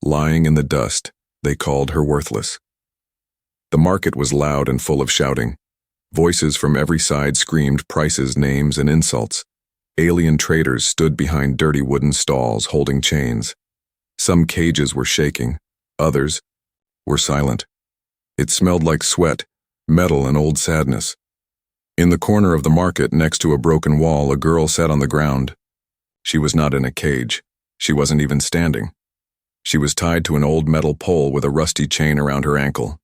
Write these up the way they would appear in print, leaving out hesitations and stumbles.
lying in the dust. They called her worthless. The market was loud and full of shouting. Voices from every side screamed prices, names, and insults. Alien traders stood behind dirty wooden stalls holding chains. Some cages were shaking, others were silent. It smelled like sweat, metal, and old sadness. In the corner of the market, next to a broken wall, a girl sat on the ground. She was not in a cage. She wasn't even standing. She was tied to an old metal pole with a rusty chain around her ankle.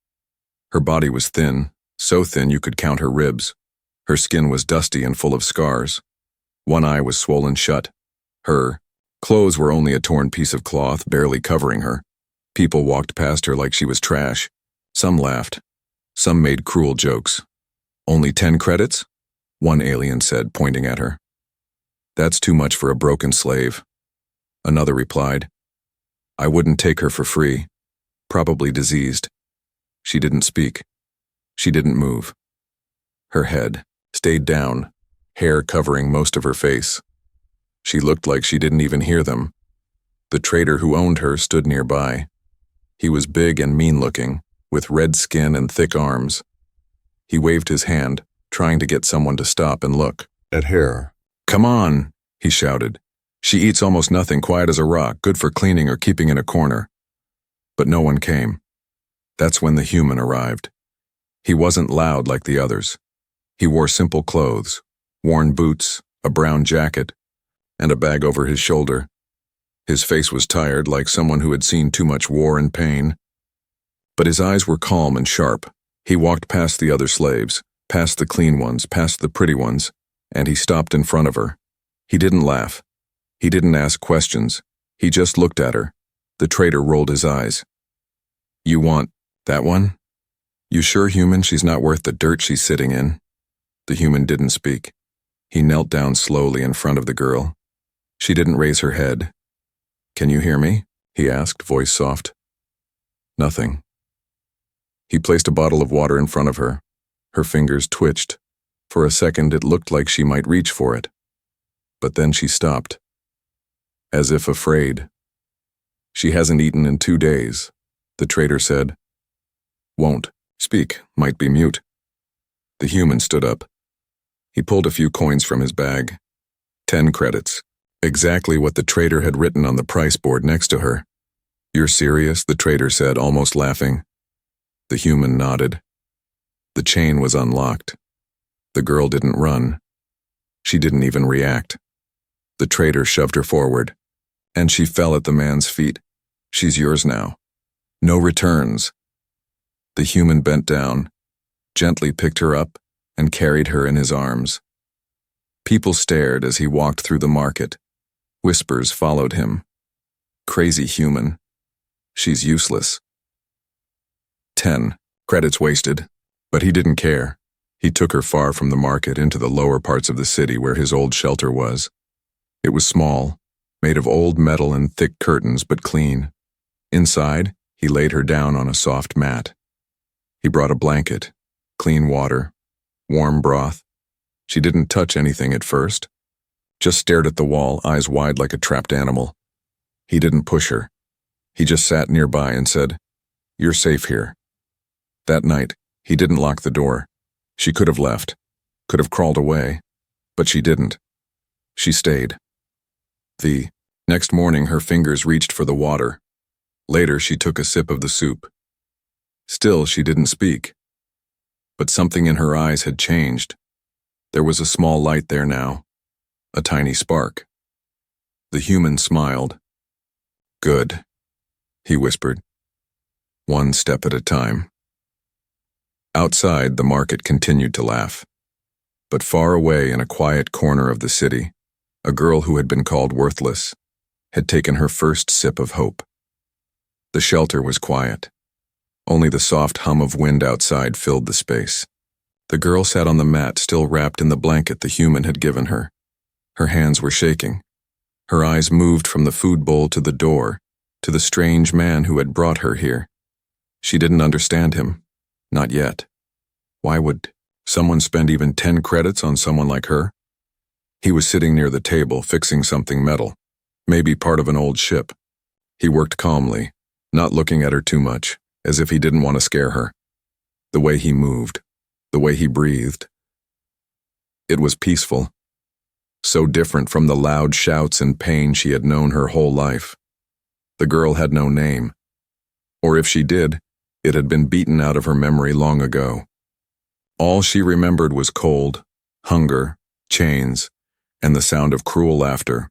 Her body was thin, so thin you could count her ribs. Her skin was dusty and full of scars. One eye was swollen shut. Her clothes were only a torn piece of cloth, barely covering her. People walked past her like she was trash. Some laughed. Some made cruel jokes. "Only 10 credits?" one alien said, pointing at her. "That's too much for a broken slave." Another replied, "I wouldn't take her for free. Probably diseased." She didn't speak. She didn't move. Her head stayed down, hair covering most of her face. She looked like she didn't even hear them. The trader who owned her stood nearby. He was big and mean-looking, with red skin and thick arms. He waved his hand, trying to get someone to stop and look at her. "Come on," he shouted. "She eats almost nothing, quiet as a rock, good for cleaning or keeping in a corner." But no one came. That's when the human arrived. He wasn't loud like the others. He wore simple clothes, worn boots, a brown jacket, and a bag over his shoulder. His face was tired, like someone who had seen too much war and pain. But his eyes were calm and sharp. He walked past the other slaves, past the clean ones, past the pretty ones, and he stopped in front of her. He didn't laugh. He didn't ask questions. He just looked at her. The trader rolled his eyes. "You want that one? You sure, human, she's not worth the dirt she's sitting in?" The human didn't speak. He knelt down slowly in front of the girl. She didn't raise her head. "Can you hear me?" he asked, voice soft. Nothing. He placed a bottle of water in front of her. Her fingers twitched. For a second it looked like she might reach for it. But then she stopped, as if afraid. "She hasn't eaten in 2 days," the trader said. "Won't speak, might be mute." The human stood up. He pulled a few coins from his bag. 10 credits. Exactly what the trader had written on the price board next to her. "You're serious?" the trader said, almost laughing. The human nodded. The chain was unlocked. The girl didn't run. She didn't even react. The trader shoved her forward, and she fell at the man's feet. "She's yours now. No returns." The human bent down, gently picked her up, and carried her in his arms. People stared as he walked through the market. Whispers followed him. "Crazy human. She's useless." 10 credits wasted, but he didn't care. He took her far from the market into the lower parts of the city where his old shelter was. It was small, made of old metal and thick curtains, but clean. Inside, he laid her down on a soft mat. He brought a blanket, clean water, warm broth. She didn't touch anything at first, just stared at the wall, eyes wide like a trapped animal. He didn't push her. He just sat nearby and said, "You're safe here." That night, he didn't lock the door. She could have left, could have crawled away, but she didn't. She stayed. The next morning, her fingers reached for the water. Later, she took a sip of the soup. Still, she didn't speak. But something in her eyes had changed. There was a small light there now, a tiny spark. The human smiled. "Good," he whispered. "One step at a time." Outside, the market continued to laugh. But far away in a quiet corner of the city, a girl who had been called worthless had taken her first sip of hope. The shelter was quiet. Only the soft hum of wind outside filled the space. The girl sat on the mat, still wrapped in the blanket the human had given her. Her hands were shaking. Her eyes moved from the food bowl to the door, to the strange man who had brought her here. She didn't understand him. Not yet. Why would someone spend even 10 credits on someone like her? He was sitting near the table, fixing something metal, maybe part of an old ship. He worked calmly, not looking at her too much, as if he didn't want to scare her. The way he moved, the way he breathed. It was peaceful, so different from the loud shouts and pain she had known her whole life. The girl had no name, or if she did, it had been beaten out of her memory long ago. All she remembered was cold, hunger, chains, and the sound of cruel laughter.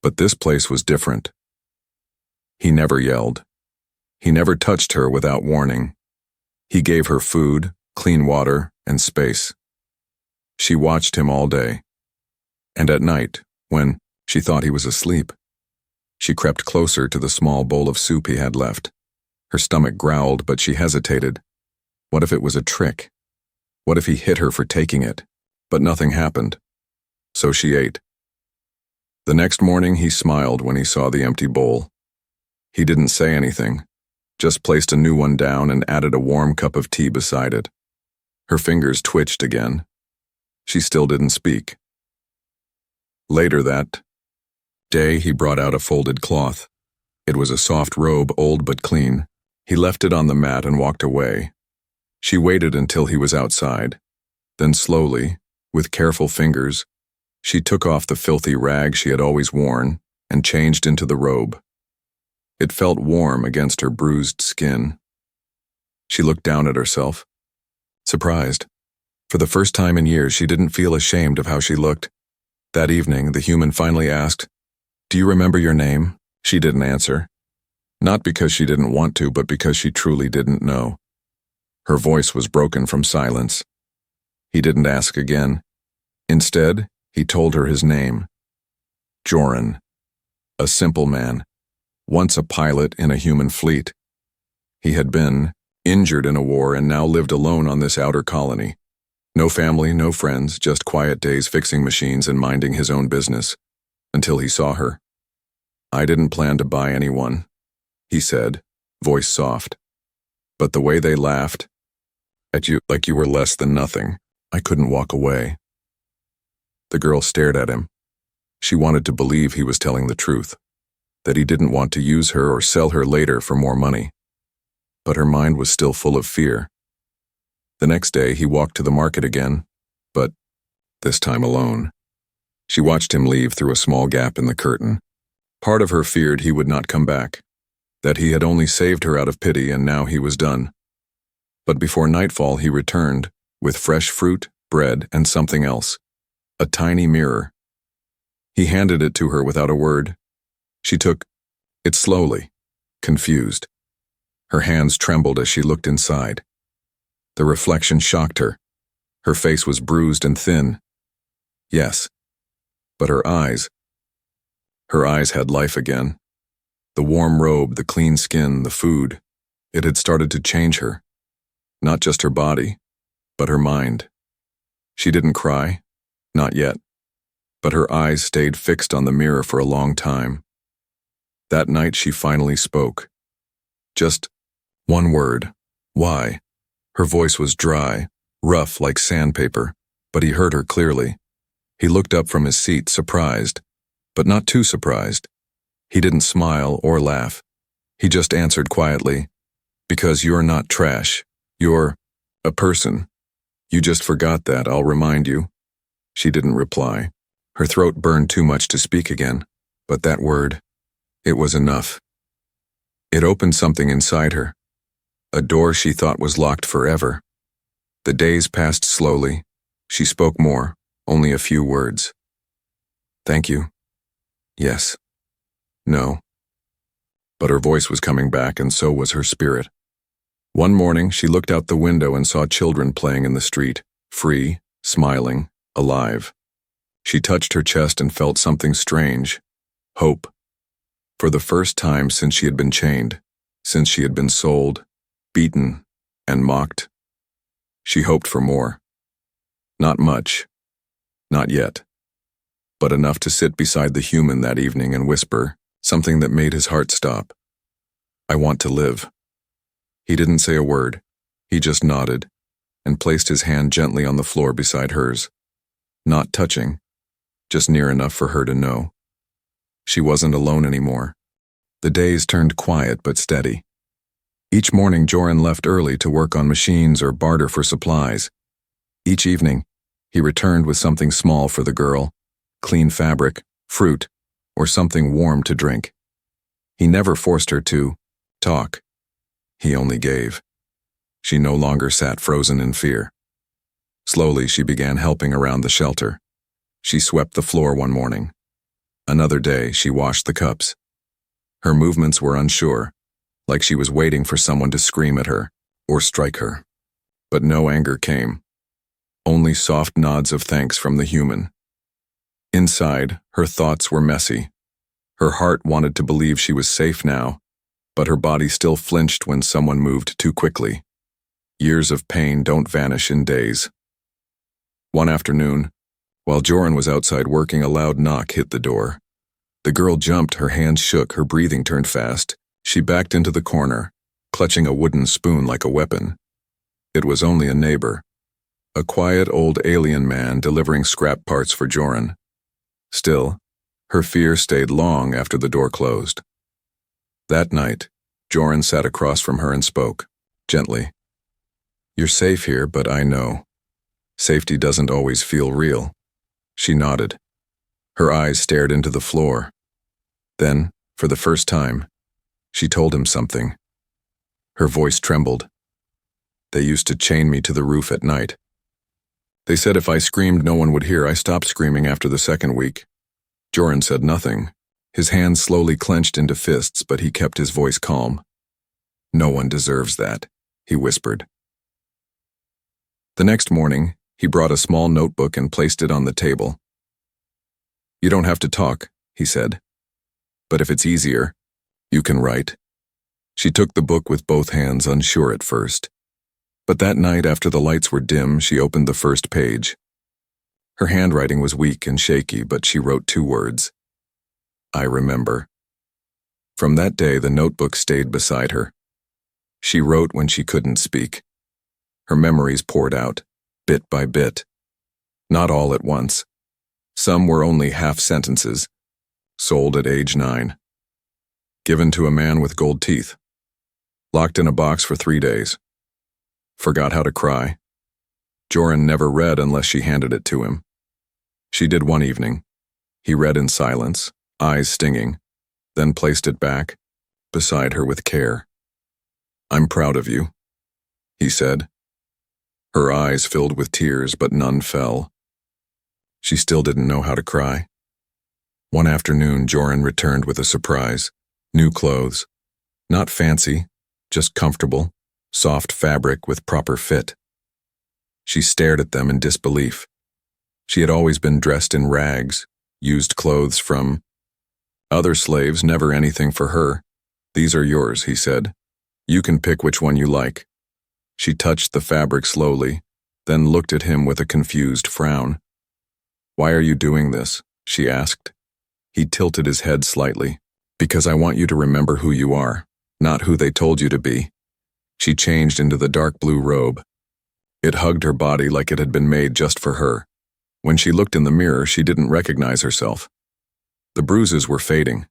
But this place was different. He never yelled. He never touched her without warning. He gave her food, clean water, and space. She watched him all day. And at night, when she thought he was asleep, she crept closer to the small bowl of soup he had left. Her stomach growled, but she hesitated. What if it was a trick? What if he hit her for taking it? But nothing happened. So she ate. The next morning he smiled when he saw the empty bowl. He didn't say anything, just placed a new one down and added a warm cup of tea beside it. Her fingers twitched again. She still didn't speak. Later that day he brought out a folded cloth. It was a soft robe, old but clean. He left it on the mat and walked away. She waited until he was outside. Then slowly, with careful fingers, she took off the filthy rag she had always worn and changed into the robe. It felt warm against her bruised skin. She looked down at herself, surprised. For the first time in years, she didn't feel ashamed of how she looked. That evening, the human finally asked, "Do you remember your name?" She didn't answer. Not because she didn't want to, but because she truly didn't know. Her voice was broken from silence. He didn't ask again. Instead, he told her his name. Joran. A simple man. Once a pilot in a human fleet. He had been injured in a war and now lived alone on this outer colony. No family, no friends, just quiet days fixing machines and minding his own business. Until he saw her. "I didn't plan to buy anyone," he said, voice soft. "But the way they laughed at you like you were less than nothing, I couldn't walk away." The girl stared at him. She wanted to believe he was telling the truth, that he didn't want to use her or sell her later for more money. But her mind was still full of fear. The next day he walked to the market again, but this time alone. She watched him leave through a small gap in the curtain. Part of her feared he would not come back, that he had only saved her out of pity and now he was done. But before nightfall he returned, with fresh fruit, bread, and something else. A tiny mirror. He handed it to her without a word. She took it slowly, confused. Her hands trembled as she looked inside. The reflection shocked her. Her face was bruised and thin. Yes, but her eyes had life again. The warm robe, the clean skin, the food. It had started to change her. Not just her body, but her mind. She didn't cry, not yet, but her eyes stayed fixed on the mirror for a long time. That night she finally spoke. Just one word. Why? Her voice was dry, rough like sandpaper, but he heard her clearly. He looked up from his seat, surprised, but not too surprised. He didn't smile or laugh. He just answered quietly, "Because you're not trash. You're a person. You just forgot that, I'll remind you." She didn't reply. Her throat burned too much to speak again, but that word, it was enough. It opened something inside her, a door she thought was locked forever. The days passed slowly. She spoke more, only a few words. "Thank you. Yes. No." But her voice was coming back, and so was her spirit. One morning, she looked out the window and saw children playing in the street, free, smiling, alive. She touched her chest and felt something strange. Hope. For the first time since she had been chained, since she had been sold, beaten, and mocked, she hoped for more. Not much. Not yet. But enough to sit beside the human that evening and whisper something that made his heart stop. "I want to live." He didn't say a word. He just nodded and placed his hand gently on the floor beside hers. Not touching, just near enough for her to know. She wasn't alone anymore. The days turned quiet but steady. Each morning Joran left early to work on machines or barter for supplies. Each evening, he returned with something small for the girl, clean fabric, fruit, or something warm to drink. He never forced her to talk. He only gave. She no longer sat frozen in fear. Slowly, she began helping around the shelter. She swept the floor one morning. Another day, she washed the cups. Her movements were unsure, like she was waiting for someone to scream at her or strike her. But no anger came. Only soft nods of thanks from the human. Inside, her thoughts were messy. Her heart wanted to believe she was safe now, but her body still flinched when someone moved too quickly. Years of pain don't vanish in days. One afternoon, while Joran was outside working, a loud knock hit the door. The girl jumped, her hands shook, her breathing turned fast. She backed into the corner, clutching a wooden spoon like a weapon. It was only a neighbor, a quiet old alien man delivering scrap parts for Joran. Still, her fear stayed long after the door closed. That night, Joran sat across from her and spoke, gently. "You're safe here, but I know. Safety doesn't always feel real." She nodded. Her eyes stared into the floor. Then, for the first time, she told him something. Her voice trembled. "They used to chain me to the roof at night. They said if I screamed no one would hear. I stopped screaming after the second week." Joran said nothing. His hands slowly clenched into fists, but he kept his voice calm. "No one deserves that," he whispered. The next morning, he brought a small notebook and placed it on the table. "You don't have to talk," he said. "But if it's easier, you can write." She took the book with both hands, unsure at first. But that night, after the lights were dim, she opened the first page. Her handwriting was weak and shaky, but she wrote 2 words. "I remember." From that day, the notebook stayed beside her. She wrote when she couldn't speak. Her memories poured out, bit by bit. Not all at once. Some were only half sentences. Sold at age 9. Given to a man with gold teeth. Locked in a box for 3 days. Forgot how to cry. Joran never read unless she handed it to him. She did one evening. He read in silence, eyes stinging, then placed it back, beside her with care. "I'm proud of you," he said. Her eyes filled with tears, but none fell. She still didn't know how to cry. One afternoon, Joran returned with a surprise. New clothes. Not fancy, just comfortable, soft fabric with proper fit. She stared at them in disbelief. She had always been dressed in rags, used clothes from other slaves, never anything for her. "These are yours," he said. "You can pick which one you like." She touched the fabric slowly, then looked at him with a confused frown. "Why are you doing this?" she asked. He tilted his head slightly. "Because I want you to remember who you are, not who they told you to be." She changed into the dark blue robe. It hugged her body like it had been made just for her. When she looked in the mirror, she didn't recognize herself. The bruises were fading.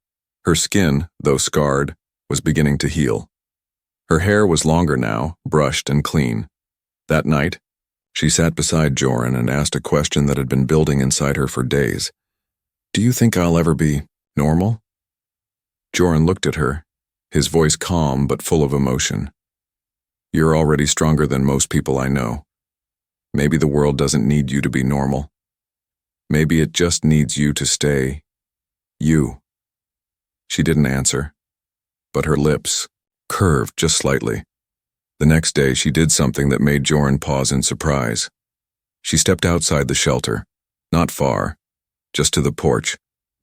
Her skin, though scarred, was beginning to heal. Her hair was longer now, brushed and clean. That night, she sat beside Joran and asked a question that had been building inside her for days. "Do you think I'll ever be normal?" Joran looked at her, his voice calm but full of emotion. "You're already stronger than most people I know. Maybe the world doesn't need you to be normal. Maybe it just needs you to stay you." She didn't answer, but her lips curved just slightly. The next day, she did something that made Joran pause in surprise. She stepped outside the shelter, not far, just to the porch,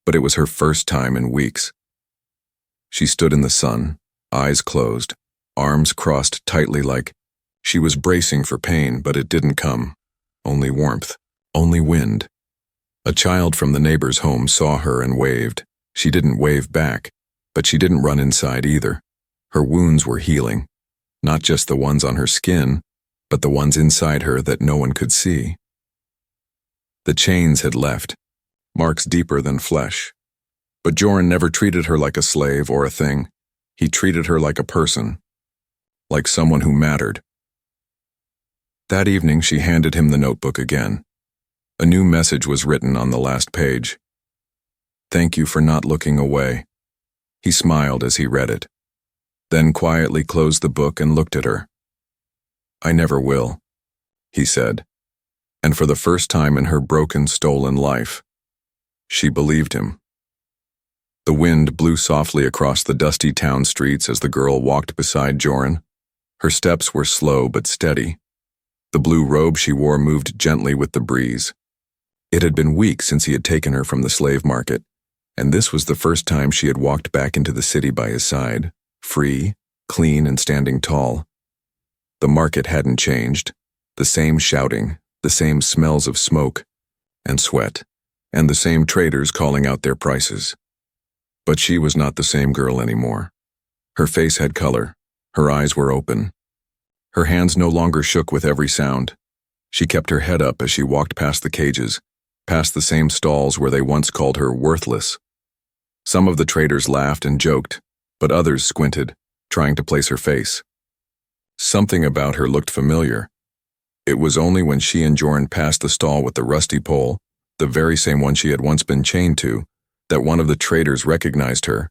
but it was her first time in weeks. She stood in the sun, eyes closed, arms crossed tightly like she was bracing for pain, but it didn't come. Only warmth, only wind. A child from the neighbor's home saw her and waved. She didn't wave back, but she didn't run inside either. Her wounds were healing, not just the ones on her skin, but the ones inside her that no one could see. The chains had left, marks deeper than flesh. But Joran never treated her like a slave or a thing. He treated her like a person, like someone who mattered. That evening, she handed him the notebook again. A new message was written on the last page. "Thank you for not looking away." He smiled as he read it, then quietly closed the book and looked at her. "I never will," he said, and for the first time in her broken, stolen life, she believed him. The wind blew softly across the dusty town streets as the girl walked beside Joran. Her steps were slow but steady. The blue robe she wore moved gently with the breeze. It had been weeks since he had taken her from the slave market, and this was the first time she had walked back into the city by his side, free, clean, and standing tall. The market hadn't changed. The same shouting, the same smells of smoke and sweat, and the same traders calling out their prices. But she was not the same girl anymore. Her face had color. Her eyes were open. Her hands no longer shook with every sound. She kept her head up as she walked past the cages, past the same stalls where they once called her worthless. Some of the traders laughed and joked, but others squinted, trying to place her face. Something about her looked familiar. It was only when she and Joran passed the stall with the rusty pole, the very same one she had once been chained to, that one of the traders recognized her.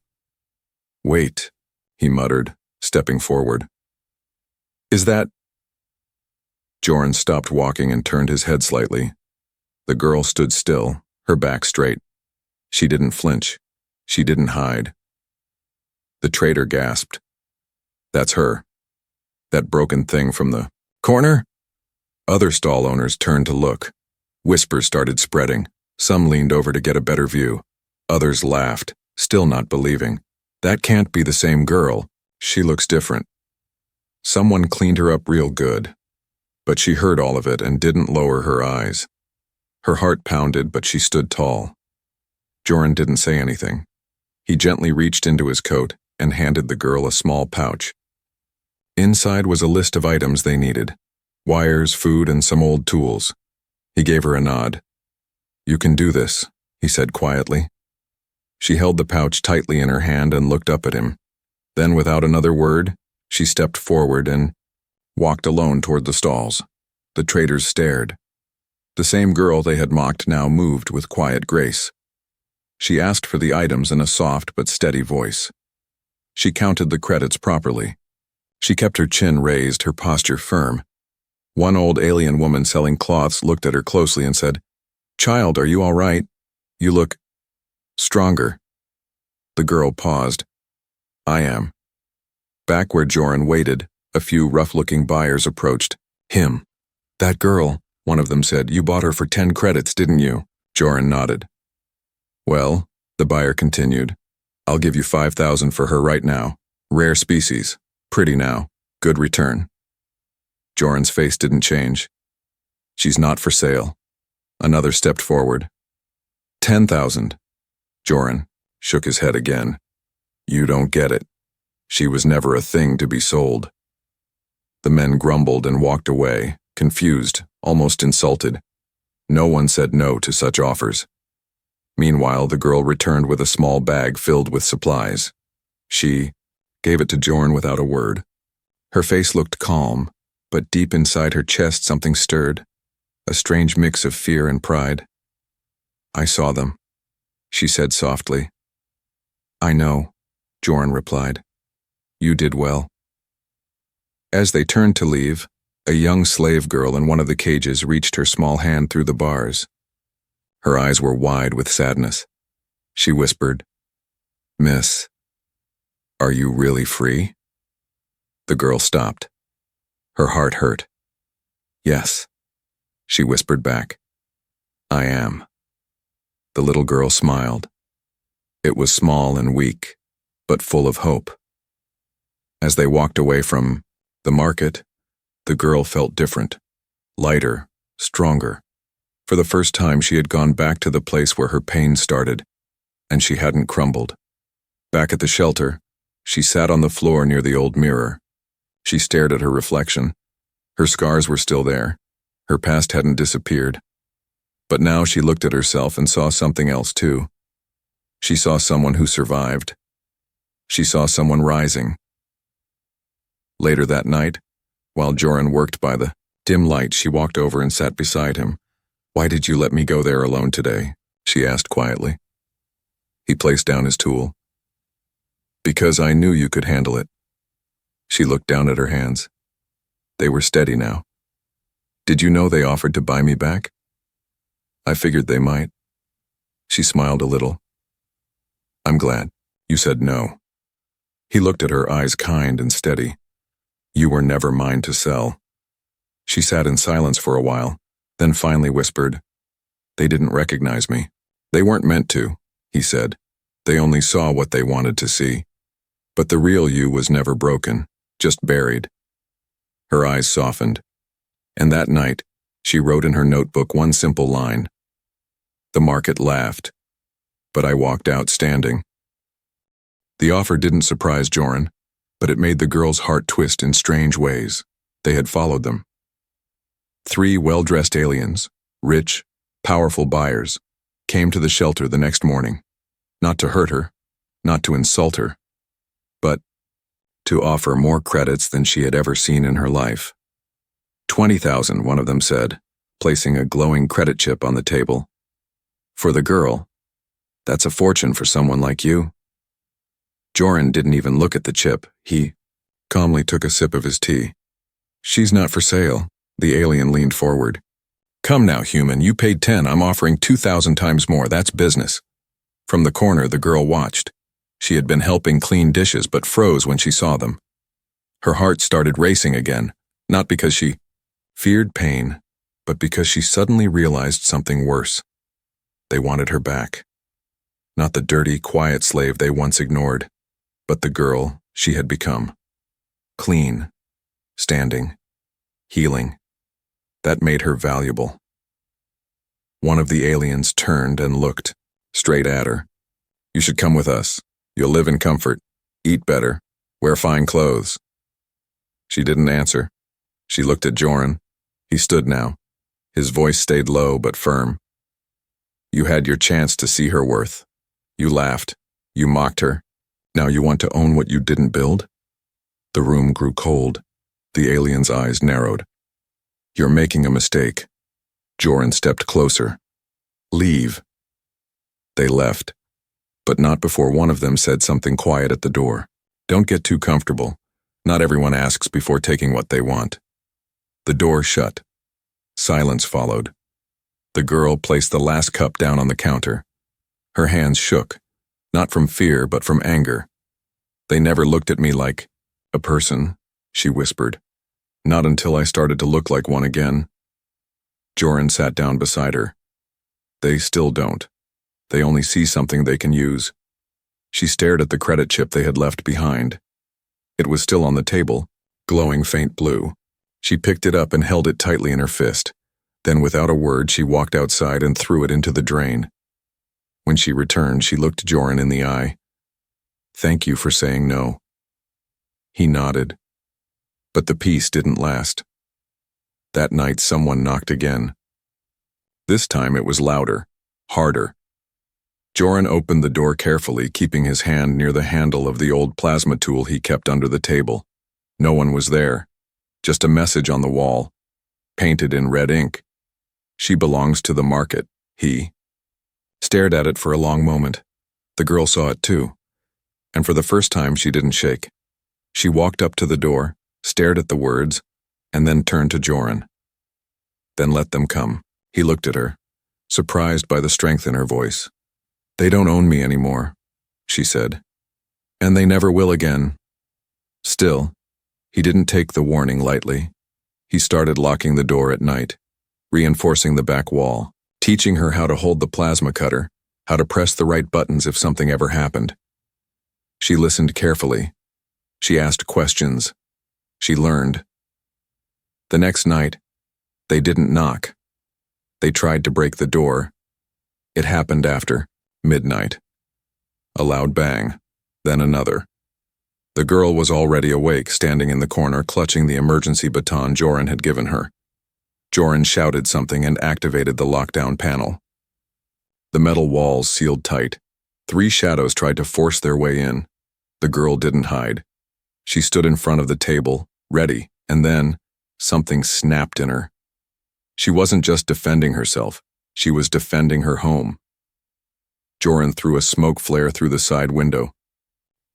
"Wait," he muttered, stepping forward. "Is that—" Joran stopped walking and turned his head slightly. The girl stood still, her back straight. She didn't flinch. She didn't hide. The trader gasped. "That's her. That broken thing from the corner?" Other stall owners turned to look. Whispers started spreading. Some leaned over to get a better view. Others laughed, still not believing. "That can't be the same girl. She looks different." Someone cleaned her up real good, but she heard all of it and didn't lower her eyes. Her heart pounded, but she stood tall. Joran didn't say anything. He gently reached into his coat and handed the girl a small pouch. Inside was a list of items they needed: wires, food, and some old tools. He gave her a nod. "You can do this," he said quietly. She held the pouch tightly in her hand and looked up at him. Then, without another word, she stepped forward and walked alone toward the stalls. The traders stared. The same girl they had mocked now moved with quiet grace. She asked for the items in a soft but steady voice. She counted the credits properly. She kept her chin raised, her posture firm. One old alien woman selling cloths looked at her closely and said, "Child, are you all right? You look stronger." The girl paused. "I am." Back where Joran waited, a few rough-looking buyers approached. "Him. That girl," one of them said. "You bought her for 10 credits, didn't you?" Joran nodded. "Well," the buyer continued, "I'll give you 5,000 for her right now. Rare species. Pretty now. Good return." Joran's face didn't change. "She's not for sale." Another stepped forward. 10,000. Joran shook his head again. "You don't get it. She was never a thing to be sold." The men grumbled and walked away, confused, almost insulted. No one said no to such offers. Meanwhile, the girl returned with a small bag filled with supplies. She gave it to Joran without a word. Her face looked calm, but deep inside her chest something stirred, a strange mix of fear and pride. "I saw them," she said softly. "I know," Joran replied. "You did well." As they turned to leave, a young slave girl in one of the cages reached her small hand through the bars. Her eyes were wide with sadness. She whispered, "Miss, are you really free?" The girl stopped. Her heart hurt. "Yes," she whispered back. "I am." The little girl smiled. It was small and weak, but full of hope. As they walked away from the market, the girl felt different, lighter, stronger. For the first time, she had gone back to the place where her pain started, and she hadn't crumbled. Back at the shelter, she sat on the floor near the old mirror. She stared at her reflection. Her scars were still there. Her past hadn't disappeared. But now she looked at herself and saw something else too. She saw someone who survived. She saw someone rising. Later that night, while Joran worked by the dim light, she walked over and sat beside him. "Why did you let me go there alone today?" she asked quietly. He placed down his tool. "Because I knew you could handle it." She looked down at her hands. They were steady now. "Did you know they offered to buy me back?" "I figured they might." She smiled a little. "I'm glad you said no." He looked at her, eyes kind and steady. "You were never mine to sell." She sat in silence for a while, then finally whispered, "They didn't recognize me." "They weren't meant to," he said. "They only saw what they wanted to see. But the real you was never broken, just buried." Her eyes softened, and that night, she wrote in her notebook one simple line. "The market laughed, but I walked out standing." The offer didn't surprise Joran, but it made the girl's heart twist in strange ways. They had followed them. 3 well-dressed aliens, rich, powerful buyers, came to the shelter the next morning, not to hurt her, not to insult her, but to offer more credits than she had ever seen in her life. 20,000, one of them said, placing a glowing credit chip on the table. "For the girl, that's a fortune for someone like you." Joran didn't even look at the chip. He calmly took a sip of his tea. "She's not for sale." The alien leaned forward. "Come now, human, you paid 10, I'm offering 2,000 times more, that's business." From the corner, the girl watched. She had been helping clean dishes but froze when she saw them. Her heart started racing again, not because she feared pain, but because she suddenly realized something worse. They wanted her back. Not the dirty, quiet slave they once ignored, but the girl she had become. Clean, standing, healing. That made her valuable. One of the aliens turned and looked straight at her. "You should come with us. You'll live in comfort, eat better, wear fine clothes." She didn't answer. She looked at Joran. He stood now. His voice stayed low but firm. "You had your chance to see her worth. You laughed. You mocked her. Now you want to own what you didn't build?" The room grew cold. The alien's eyes narrowed. "You're making a mistake." Joran stepped closer. "Leave." They left, but not before one of them said something quiet at the door. "Don't get too comfortable. Not everyone asks before taking what they want." The door shut. Silence followed. The girl placed the last cup down on the counter. Her hands shook, not from fear but from anger. "They never looked at me like a person," she whispered. "Not until I started to look like one again." Joran sat down beside her. "They still don't. They only see something they can use." She stared at the credit chip they had left behind. It was still on the table, glowing faint blue. She picked it up and held it tightly in her fist. Then without a word she walked outside and threw it into the drain. When she returned, she looked Joran in the eye. "Thank you for saying no." He nodded. But the peace didn't last. That night someone knocked again. This time it was louder, harder. Joran opened the door carefully, keeping his hand near the handle of the old plasma tool he kept under the table. No one was there. Just a message on the wall, painted in red ink. "She belongs to the market." He stared at it for a long moment. The girl saw it too, and for the first time she didn't shake. She walked up to the door, stared at the words, and then turned to Joran. "Then let them come." He looked at her, surprised by the strength in her voice. "They don't own me anymore," she said. "And they never will again." Still, he didn't take the warning lightly. He started locking the door at night, reinforcing the back wall, teaching her how to hold the plasma cutter, how to press the right buttons if something ever happened. She listened carefully. She asked questions. She learned. The next night, they didn't knock. They tried to break the door. It happened after midnight. A loud bang, then another. The girl was already awake, standing in the corner, clutching the emergency baton Joran had given her. Joran shouted something and activated the lockdown panel. The metal walls sealed tight. 3 shadows tried to force their way in. The girl didn't hide. She stood in front of the table, ready, and then something snapped in her. She wasn't just defending herself, she was defending her home. Joran threw a smoke flare through the side window.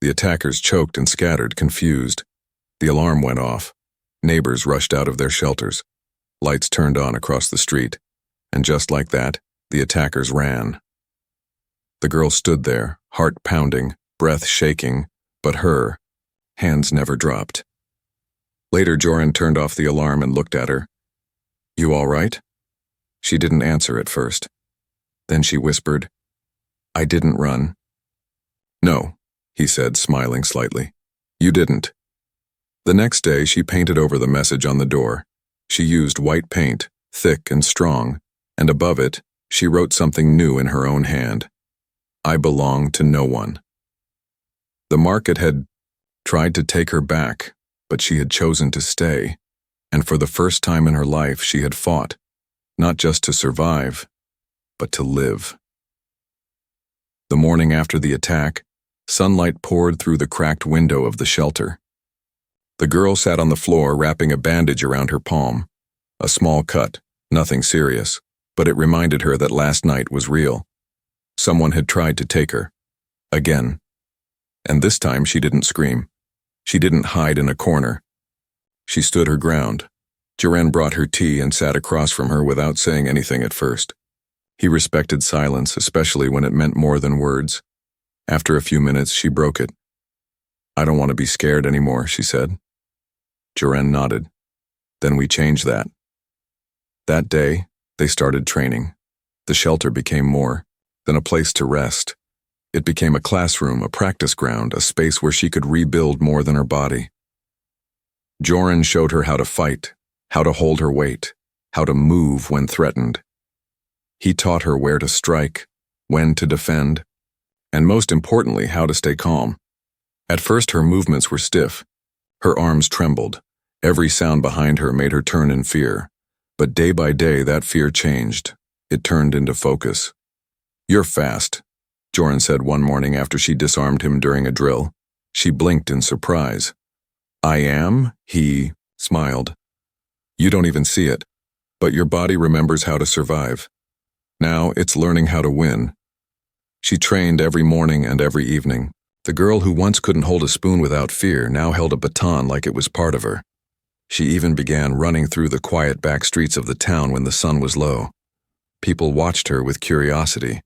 The attackers choked and scattered, confused. The alarm went off. Neighbors rushed out of their shelters. Lights turned on across the street. And just like that, the attackers ran. The girl stood there, heart pounding, breath shaking, but her hands never dropped. Later, Joran turned off the alarm and looked at her. "You all right?" She didn't answer at first. Then she whispered, "I didn't run." "No," he said, smiling slightly. "You didn't." The next day, she painted over the message on the door. She used white paint, thick and strong, and above it, she wrote something new in her own hand. "I belong to no one." The market had tried to take her back, but she had chosen to stay, and for the first time in her life she had fought, not just to survive, but to live. The morning after the attack, sunlight poured through the cracked window of the shelter. The girl sat on the floor wrapping a bandage around her palm. A small cut, nothing serious, but it reminded her that last night was real. Someone had tried to take her. Again. And this time she didn't scream. She didn't hide in a corner. She stood her ground. Joran brought her tea and sat across from her without saying anything at first. He respected silence, especially when it meant more than words. After a few minutes, she broke it. "I don't want to be scared anymore," she said. Joran nodded. "Then we changed that." That day, they started training. The shelter became more than a place to rest. It became a classroom, a practice ground, a space where she could rebuild more than her body. Joran showed her how to fight, how to hold her weight, how to move when threatened. He taught her where to strike, when to defend, and most importantly, how to stay calm. At first, her movements were stiff. Her arms trembled. Every sound behind her made her turn in fear. But day by day, that fear changed. It turned into focus. "You're fast," Joran said one morning after she disarmed him during a drill. She blinked in surprise. "I am?" He smiled. "You don't even see it, but your body remembers how to survive. Now it's learning how to win." She trained every morning and every evening. The girl who once couldn't hold a spoon without fear now held a baton like it was part of her. She even began running through the quiet back streets of the town when the sun was low. People watched her with curiosity.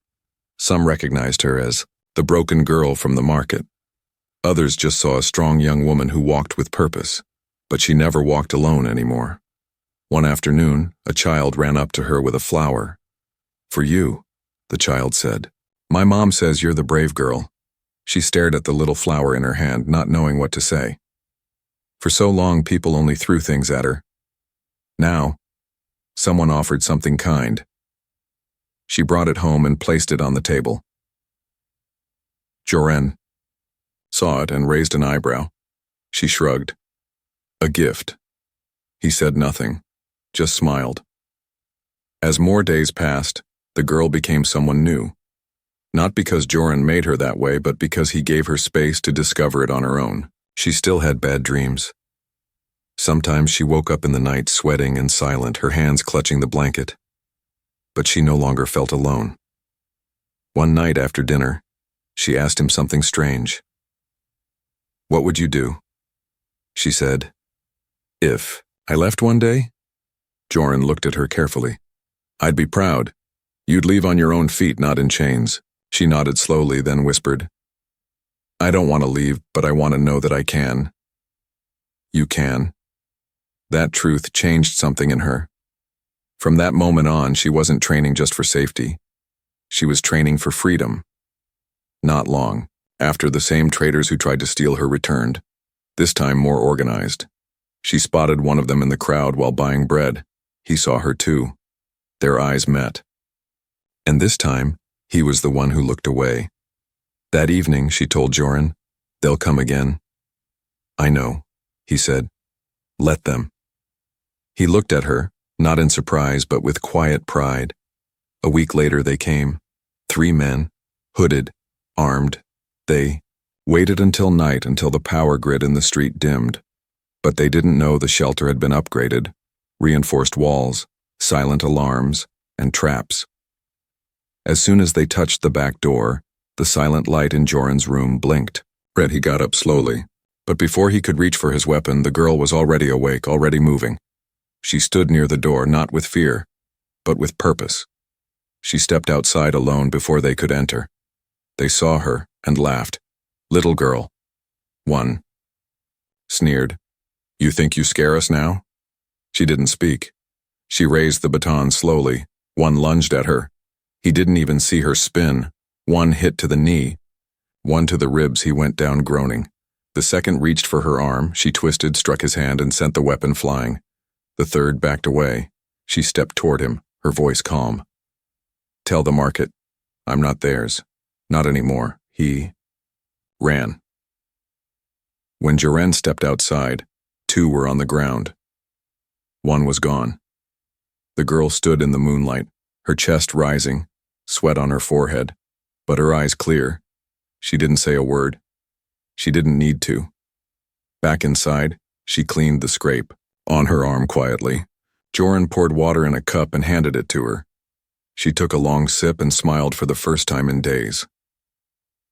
Some recognized her as the broken girl from the market. Others just saw a strong young woman who walked with purpose, but she never walked alone anymore. One afternoon, a child ran up to her with a flower. "For you," the child said. "My mom says you're the brave girl." She stared at the little flower in her hand, not knowing what to say. For so long, people only threw things at her. Now, someone offered something kind. She brought it home and placed it on the table. Joran saw it and raised an eyebrow. She shrugged. "A gift." He said nothing, just smiled. As more days passed, the girl became someone new. Not because Joran made her that way, but because he gave her space to discover it on her own. She still had bad dreams. Sometimes she woke up in the night sweating and silent, her hands clutching the blanket. But she no longer felt alone. One night after dinner, she asked him something strange. "What would you do?" She said, "If I left one day?" Joran looked at her carefully. "I'd be proud. You'd leave on your own feet, not in chains." She nodded slowly, then whispered, "I don't want to leave, but I want to know that I can." "You can." That truth changed something in her. From that moment on, she wasn't training just for safety. She was training for freedom. Not long after, the same traders who tried to steal her returned, this time more organized. She spotted one of them in the crowd while buying bread. He saw her too. Their eyes met. And this time, he was the one who looked away. That evening, she told Joran, "They'll come again." "I know," he said. "Let them." He looked at her, not in surprise, but with quiet pride. A week later they came. 3 men, hooded, armed. They waited until night, until the power grid in the street dimmed. But they didn't know the shelter had been upgraded. Reinforced walls, silent alarms, and traps. As soon as they touched the back door, the silent light in Joran's room blinked. He got up slowly, but before he could reach for his weapon, the girl was already awake, already moving. She stood near the door, not with fear, but with purpose. She stepped outside alone before they could enter. They saw her and laughed. "Little girl." One sneered. "You think you scare us now?" She didn't speak. She raised the baton slowly. One lunged at her. He didn't even see her spin. One hit to the knee. One to the ribs. He went down groaning. The second reached for her arm. She twisted, struck his hand, and sent the weapon flying. The third backed away. She stepped toward him, her voice calm. "Tell the market. I'm not theirs. Not anymore." He ran. When Joran stepped outside, two were on the ground. One was gone. The girl stood in the moonlight, her chest rising, sweat on her forehead, but her eyes clear. She didn't say a word. She didn't need to. Back inside, she cleaned the scrape on her arm quietly. Joran poured water in a cup and handed it to her. She took a long sip and smiled for the first time in days.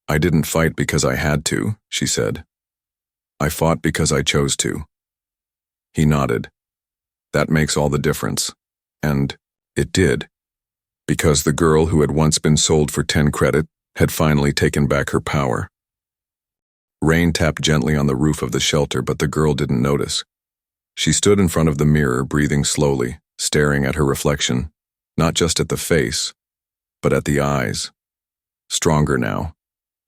"I didn't fight because I had to," she said. "I fought because I chose to." He nodded. "That makes all the difference." And it did, because the girl who had once been sold for 10 credit had finally taken back her power. Rain tapped gently on the roof of the shelter, but the girl didn't notice. She stood in front of the mirror, breathing slowly, staring at her reflection, not just at the face, but at the eyes. Stronger now,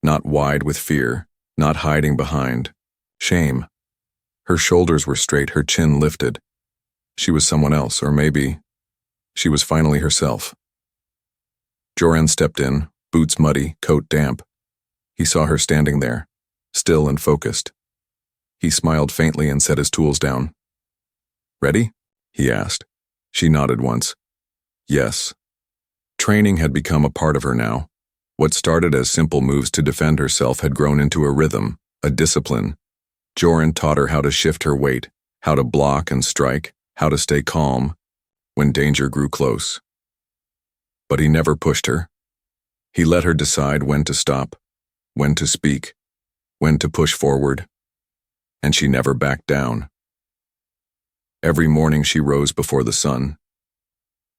not wide with fear, not hiding behind shame. Her shoulders were straight, her chin lifted. She was someone else, or maybe she was finally herself. Joran stepped in, boots muddy, coat damp. He saw her standing there, still and focused. He smiled faintly and set his tools down. "Ready?" he asked. She nodded once. Yes. Training had become a part of her now. What started as simple moves to defend herself had grown into a rhythm, a discipline. Joran taught her how to shift her weight, how to block and strike, how to stay calm when danger grew close. But he never pushed her. He let her decide when to stop, when to speak, when to push forward, and she never backed down. Every morning she rose before the sun.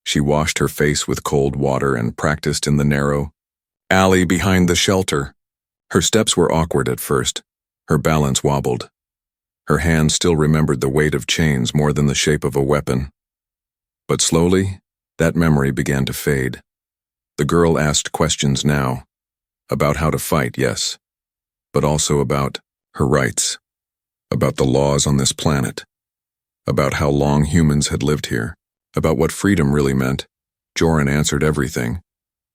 She washed her face with cold water and practiced in the narrow alley behind the shelter. Her steps were awkward at first. Her balance wobbled. Her hands still remembered the weight of chains more than the shape of a weapon. But slowly, that memory began to fade. The girl asked questions now. About how to fight, yes, but also about her rights, about the laws on this planet, about how long humans had lived here, about what freedom really meant. Joran answered everything,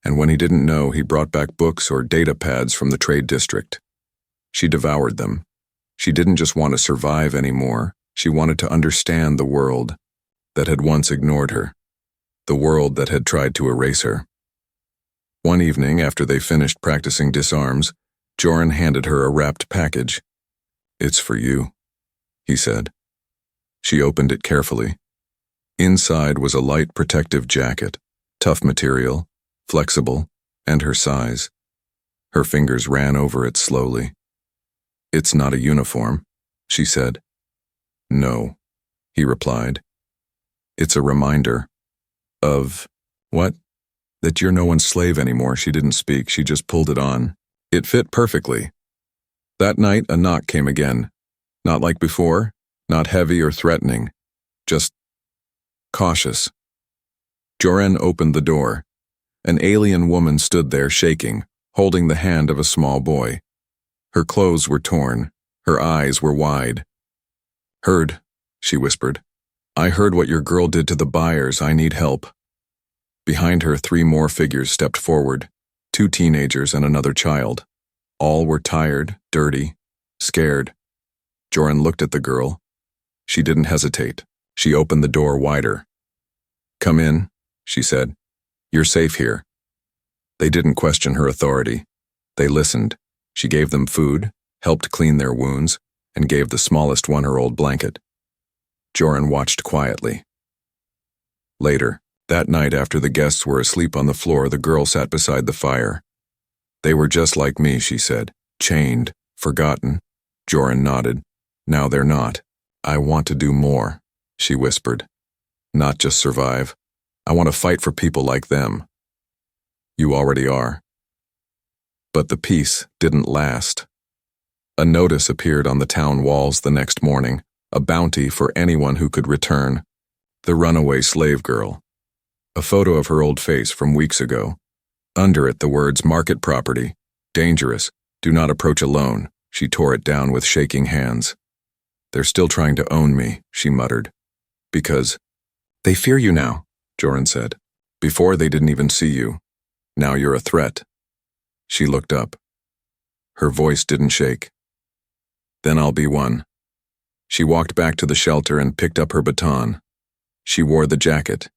and when he didn't know, he brought back books or data pads from the trade district. She devoured them. She didn't just want to survive anymore. She wanted to understand the world that had once ignored her, the world that had tried to erase her. One evening, after they finished practicing disarms, Joran handed her a wrapped package. "It's for you," he said. She opened it carefully. Inside was a light protective jacket, tough material, flexible, and her size. Her fingers ran over it slowly. "It's not a uniform," she said. "No," he replied. "It's a reminder of..." "What?" "That you're no one's slave anymore." She didn't speak, she just pulled it on. It fit perfectly. That night, a knock came again. Not like before, not heavy or threatening, just cautious. Joran opened the door. An alien woman stood there shaking, holding the hand of a small boy. Her clothes were torn, her eyes were wide. "Heard," she whispered. "I heard what your girl did to the buyers. I need help." Behind her, 3 more figures stepped forward, 2 teenagers and another child. All were tired, dirty, scared. Joran looked at the girl. She didn't hesitate. She opened the door wider. "Come in," she said. "You're safe here." They didn't question her authority. They listened. She gave them food, helped clean their wounds, and gave the smallest one her old blanket. Joran watched quietly. Later, that night after the guests were asleep on the floor, the girl sat beside the fire. They were just like me, she said. Chained, forgotten. Joran nodded. Now they're not. I want to do more, she whispered. Not just survive. I want to fight for people like them. You already are. But the peace didn't last. A notice appeared on the town walls the next morning, a bounty for anyone who could return. The runaway slave girl. A photo of her old face from weeks ago. Under it the words market property, dangerous, do not approach alone. She tore it down with shaking hands. They're still trying to own me, she muttered. Because they fear you now, Joran said. Before they didn't even see you. Now you're a threat. She looked up. Her voice didn't shake. Then I'll be one. She walked back to the shelter and picked up her baton. She wore the jacket.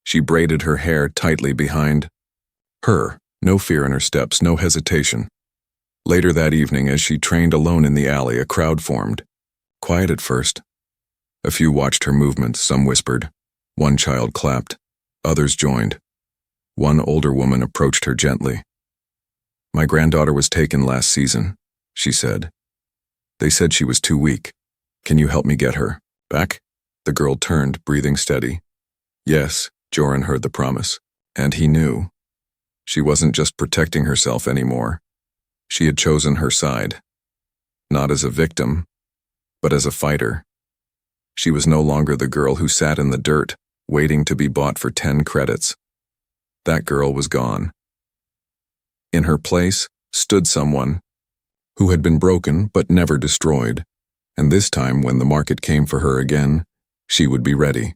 She braided her hair tightly behind her, no fear in her steps, no hesitation. Later that evening, as she trained alone in the alley, a crowd formed. Quiet at first. A few watched her movements, some whispered. One child clapped. Others joined. One older woman approached her gently. My granddaughter was taken last season, she said. They said she was too weak. Can you help me get her back? The girl turned, breathing steady. Yes, Joran heard the promise. And he knew. She wasn't just protecting herself anymore. She had chosen her side. Not as a victim, but as a fighter. She was no longer the girl who sat in the dirt, waiting to be bought for 10 credits. That girl was gone. In her place stood someone who had been broken but never destroyed, and this time when the market came for her again, she would be ready.